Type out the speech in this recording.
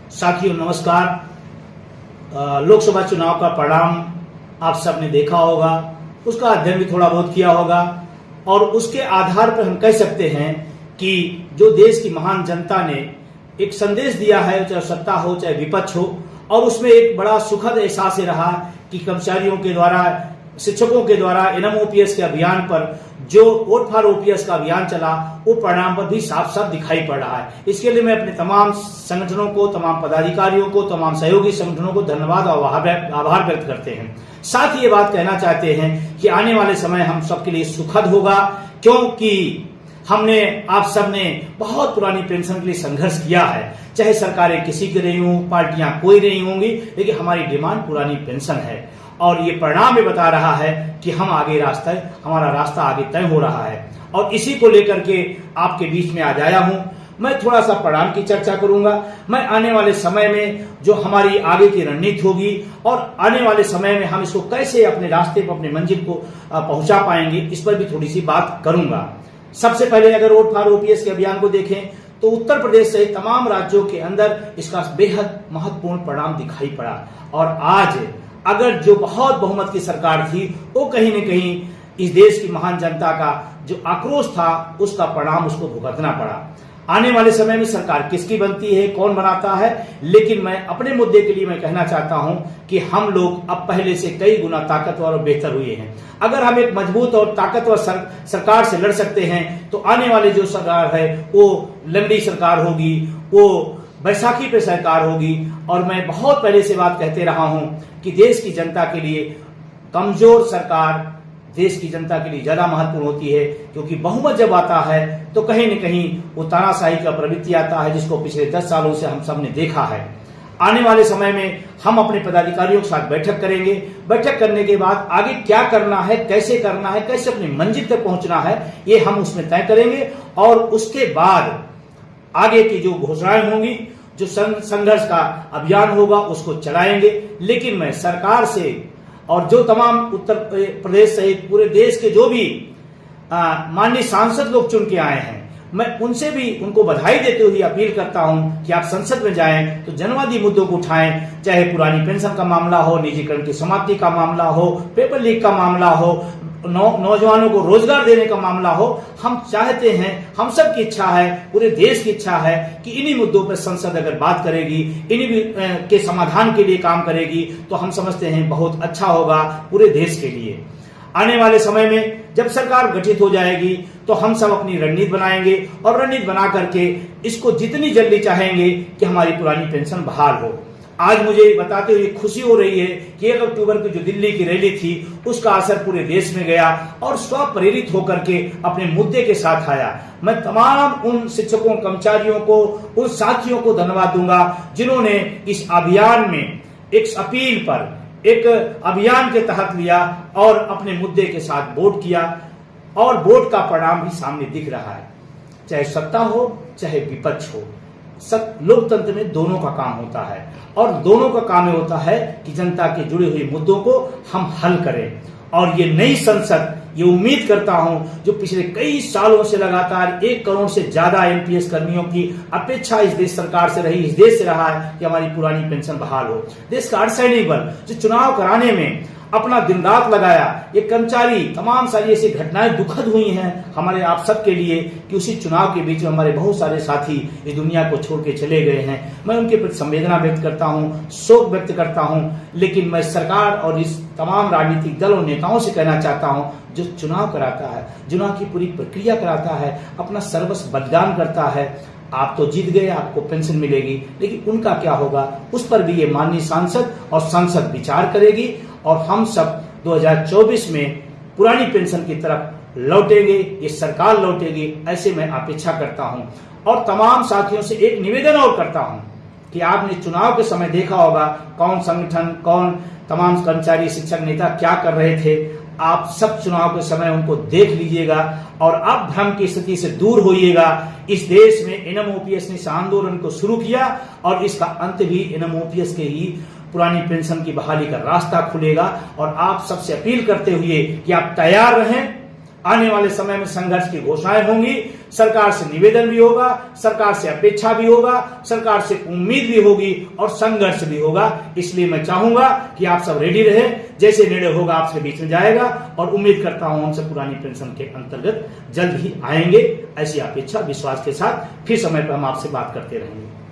साथियों नमस्कार। लोकसभा चुनाव का परिणाम आप सबने देखा होगा, उसका अध्ययन भी थोड़ा बहुत किया होगा और उसके आधार पर हम कह सकते हैं कि जो देश की महान जनता ने एक संदेश दिया है, चाहे सत्ता हो चाहे विपक्ष हो, और उसमें एक बड़ा सुखद एहसास रहा कि कर्मचारियों के द्वारा, शिक्षकों के द्वारा एनएम ओपीएस के अभियान पर जो वोट फॉर ओपीएस का अभियान चला, वो परिणाम पर भी साफ साफ दिखाई पड़ रहा है। इसके लिए मैं अपने तमाम संगठनों को, तमाम पदाधिकारियों को, तमाम सहयोगी संगठनों को धन्यवाद और आभार व्यक्त करते हैं। साथ ही ये बात कहना चाहते हैं कि आने वाले समय हम सबके लिए सुखद होगा, क्योंकि हमने, आप सबने बहुत पुरानी पेंशन के लिए संघर्ष किया है। चाहे सरकारें किसी की रही हों, पार्टियां कोई रही होंगी, लेकिन हमारी डिमांड पुरानी पेंशन है और ये परिणाम भी बता रहा है कि हमारा रास्ता आगे तय हो रहा है। और इसी को लेकर के आपके बीच में आज आया हूं। मैं थोड़ा सा परिणाम की चर्चा करूंगा। मैं आने वाले समय में जो हमारी आगे की रणनीति होगी और आने वाले समय में हम इसको कैसे अपने रास्ते पर, अपने मंजिल को पहुंचा पाएंगे, इस पर भी थोड़ी सी बात करूंगा। सबसे पहले अगर वोट फॉर ओपीएस के अभियान को देखें तो उत्तर प्रदेश सहित तमाम राज्यों के अंदर इसका बेहद महत्वपूर्ण परिणाम दिखाई पड़ा। और आज अगर जो बहुत बहुमत की सरकार थी, वो कहीं न कहीं इस देश की महान जनता का जो आक्रोश था, उसका परिणाम उसको भुगतना पड़ा। आने वाले समय में सरकार किसकी बनती है, कौन बनाता है, लेकिन मैं अपने मुद्दे के लिए मैं कहना चाहता हूं कि हम लोग अब पहले से कई गुना ताकतवर और बेहतर हुए हैं। अगर हम एक मजबूत और ताकतवर सरकार से लड़ सकते हैं तो आने वाली जो सरकार है वो लंबी सरकार होगी, वो बैसाखी पे सरकार होगी। और मैं बहुत पहले से बात कहते रहा हूं कि देश की जनता के लिए कमजोर सरकार देश की जनता के लिए ज्यादा महत्वपूर्ण होती है, क्योंकि बहुमत जब आता है तो कहीं न कहीं वो तानाशाही का प्रवृत्ति आता है, जिसको पिछले 10 सालों से हम सब ने देखा है। आने वाले समय में हम अपने पदाधिकारियों के साथ बैठक करेंगे। बैठक करने के बाद आगे क्या करना है, कैसे करना है, कैसे अपनी मंजिल तक पहुंचना है, ये हम उसमें तय करेंगे। और उसके बाद आगे की जो घोषणाएं होंगी, जो संघर्ष का अभियान होगा, उसको चलाएंगे। लेकिन मैं सरकार से और जो तमाम उत्तर प्रदेश सहित पूरे देश के जो भी माननीय सांसद लोग चुन के आए हैं, मैं उनसे भी उनको बधाई देते हुए अपील करता हूं कि आप संसद में जाएं तो जनवादी मुद्दों को उठाएं। चाहे पुरानी पेंशन का मामला हो, निजीकरण की समाप्ति का मामला हो, पेपर लीक का मामला हो, नौजवानों को रोजगार देने का मामला हो। हम चाहते हैं, हम सब की इच्छा है, पूरे देश की इच्छा है कि इन्हीं मुद्दों पर संसद अगर बात करेगी, इन्हीं के समाधान के लिए काम करेगी, तो हम समझते हैं बहुत अच्छा होगा पूरे देश के लिए। आने वाले समय में जब सरकार गठित हो जाएगी तो हम सब अपनी रणनीति बनाएंगे और रणनीति बना करके इसको जितनी जल्दी चाहेंगे कि हमारी पुरानी पेंशन बहाल हो। आज मुझे बताते हुए खुशी हो रही है कि 1 अक्टूबर की जो दिल्ली की रैली थी, उसका असर पूरे देश में गया और स्वप्रेरित होकर के अपने मुद्दे के साथ आया। मैं तमाम उन शिक्षकों, कर्मचारियों को, उन साथियों को धन्यवाद दूंगा जिन्होंने इस अभियान में एक अपील पर, एक अभियान के तहत लिया और अपने मुद्दे के साथ वोट किया। और वोट का परिणाम भी सामने दिख रहा है, चाहे सत्ता हो चाहे विपक्ष हो। लोकतंत्र में दोनों का काम होता है और दोनों का काम होता है कि जनता के जुड़े हुए मुद्दों को हम हल करें। और ये नई संसद, ये उम्मीद करता हूं, जो पिछले कई सालों से लगातार 1 करोड़ से ज्यादा एनपीएस कर्मियों की अपेक्षा इस देश सरकार से रही, इस देश से रहा है कि हमारी पुरानी पेंशन बहाल हो। देश का अर्धसैनिक बल जो चुनाव कराने में अपना दिन रात लगाया, ये कर्मचारी, तमाम सारी ऐसी घटनाएं दुखद हुई हैं हमारे आप सब के लिए कि उसी चुनाव के बीच में हमारे बहुत सारे साथी इस दुनिया को छोड़ के चले गए हैं। मैं उनके प्रति संवेदना व्यक्त करता हूं, शोक व्यक्त करता हूं। लेकिन मैं सरकार और इस तमाम राजनीतिक दल और नेताओं से कहना चाहता हूं, जो चुनाव कराता है, चुनाव की पूरी प्रक्रिया कराता है, अपना सर्वस्व बलिदान करता है, आप तो जीत गए, आपको पेंशन मिलेगी, लेकिन उनका क्या होगा, उस पर भी ये माननीय सांसद और संसद विचार करेगी और हम सब 2024 में पुरानी पेंशन की तरफ लौटेंगे, ये सरकार लौटेगी, ऐसे मैं अपेक्षा करता हूं। और तमाम साथियों से एक निवेदन और करता हूं कि आपने चुनाव के समय देखा होगा कौन संगठन, कौन तमाम कर्मचारी, शिक्षक, नेता क्या कर रहे थे। आप सब चुनाव के समय उनको देख लीजिएगा और अब भ्रम की स्थिति से दूर होइएगा। इस देश में एनएम ओपीएस ने इस आंदोलन को शुरू किया और इसका अंत भी एनएम ओपीएस के ही पुरानी पेंशन की बहाली का रास्ता खुलेगा। और आप सबसे अपील करते हुए कि आप तैयार रहें, आने वाले समय में संघर्ष की घोषणाएं होंगी, सरकार से निवेदन भी होगा, सरकार से अपेक्षा भी होगा, सरकार से उम्मीद भी होगी और संघर्ष भी होगा। इसलिए मैं चाहूंगा कि आप सब रेडी रहे, जैसे निर्णय होगा आपसे बीच में जाएगा और उम्मीद करता हूं हमसे पुरानी पेंशन के अंतर्गत जल्द ही आएंगे। ऐसी अपेक्षा विश्वास के साथ फिर समय पर हम आपसे बात करते रहेंगे।